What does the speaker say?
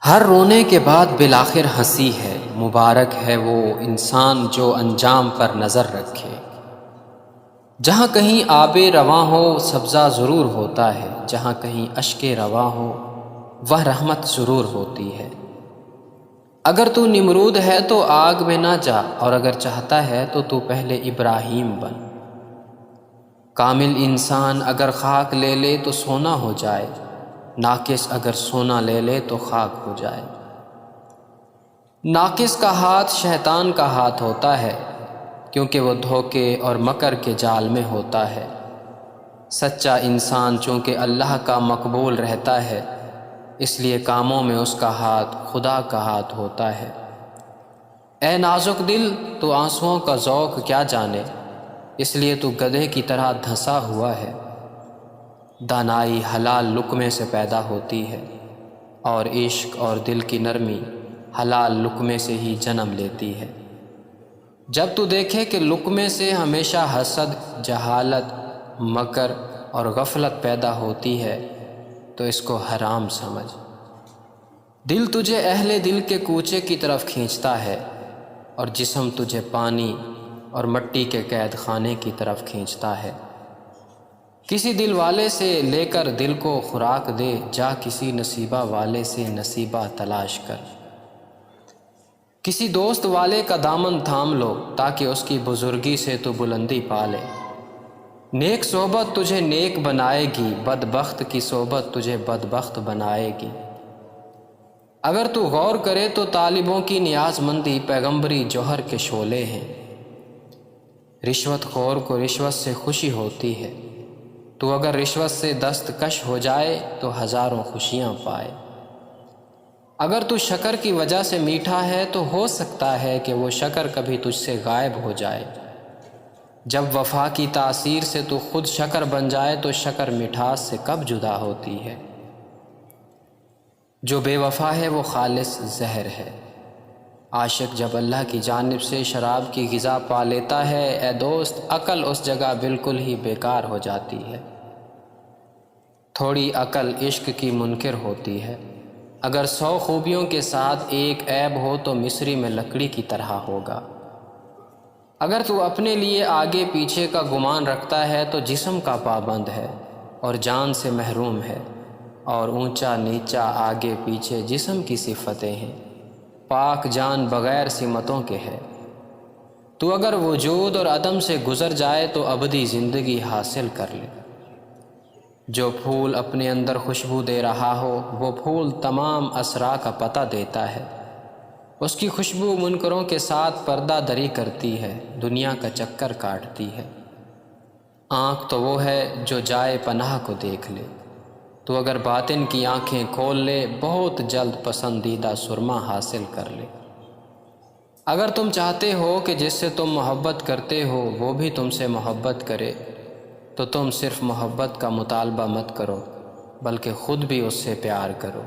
ہر رونے کے بعد بالآخر ہنسی ہے، مبارک ہے وہ انسان جو انجام پر نظر رکھے۔ جہاں کہیں آب رواں ہو سبزہ ضرور ہوتا ہے، جہاں کہیں اشک رواں ہو وہ رحمت ضرور ہوتی ہے۔ اگر تو نمرود ہے تو آگ میں نہ جا، اور اگر چاہتا ہے تو تو پہلے ابراہیم بن۔ کامل انسان اگر خاک لے لے تو سونا ہو جائے، ناقص اگر سونا لے لے تو خاک ہو جائے۔ ناقص کا ہاتھ شیطان کا ہاتھ ہوتا ہے، کیونکہ وہ دھوکے اور مکر کے جال میں ہوتا ہے۔ سچا انسان چونکہ اللہ کا مقبول رہتا ہے، اس لیے کاموں میں اس کا ہاتھ خدا کا ہاتھ ہوتا ہے۔ اے نازک دل، تو آنسوؤں کا ذوق کیا جانے، اس لیے تو گدھے کی طرح دھنسا ہوا ہے۔ دانائی حلال لقمے سے پیدا ہوتی ہے، اور عشق اور دل کی نرمی حلال لقمے سے ہی جنم لیتی ہے۔ جب تو دیکھے کہ لقمے سے ہمیشہ حسد، جہالت، مکر اور غفلت پیدا ہوتی ہے تو اس کو حرام سمجھ۔ دل تجھے اہل دل کے کوچے کی طرف کھینچتا ہے، اور جسم تجھے پانی اور مٹی کے قید خانے کی طرف کھینچتا ہے۔ کسی دل والے سے لے کر دل کو خوراک دے، جا کسی نصیبہ والے سے نصیبہ تلاش کر۔ کسی دوست والے کا دامن تھام لو، تاکہ اس کی بزرگی سے تو بلندی پالے۔ نیک صحبت تجھے نیک بنائے گی، بدبخت کی صحبت تجھے بدبخت بنائے گی۔ اگر تو غور کرے تو طالبوں کی نیاز مندی پیغمبری جوہر کے شعلے ہیں۔ رشوت خور کو رشوت سے خوشی ہوتی ہے، تو اگر رشوت سے دستکش ہو جائے تو ہزاروں خوشیاں پائے۔ اگر تو شکر کی وجہ سے میٹھا ہے تو ہو سکتا ہے کہ وہ شکر کبھی تجھ سے غائب ہو جائے۔ جب وفا کی تاثیر سے تو خود شکر بن جائے تو شکر مٹھاس سے کب جدا ہوتی ہے۔ جو بے وفا ہے وہ خالص زہر ہے۔ عاشق جب اللہ کی جانب سے شراب کی غذا پا لیتا ہے، اے دوست، عقل اس جگہ بالکل ہی بیکار ہو جاتی ہے۔ تھوڑی عقل عشق کی منکر ہوتی ہے۔ اگر 100 خوبیوں کے ساتھ ایک عیب ہو تو مصری میں لکڑی کی طرح ہوگا۔ اگر تو اپنے لیے آگے پیچھے کا گمان رکھتا ہے تو جسم کا پابند ہے اور جان سے محروم ہے، اور اونچا نیچا آگے پیچھے جسم کی صفتیں ہیں، پاک جان بغیر سمتوں کے ہے۔ تو اگر وجود اور عدم سے گزر جائے تو ابدی زندگی حاصل کر لے۔ جو پھول اپنے اندر خوشبو دے رہا ہو وہ پھول تمام اسرار کا پتہ دیتا ہے۔ اس کی خوشبو منکروں کے ساتھ پردہ دری کرتی ہے، دنیا کا چکر کاٹتی ہے۔ آنکھ تو وہ ہے جو جائے پناہ کو دیکھ لے، تو اگر باطن کی آنکھیں کھول لے بہت جلد پسندیدہ سرما حاصل کر لے۔ اگر تم چاہتے ہو کہ جس سے تم محبت کرتے ہو وہ بھی تم سے محبت کرے تو تم صرف محبت کا مطالبہ مت کرو، بلکہ خود بھی اس سے پیار کرو۔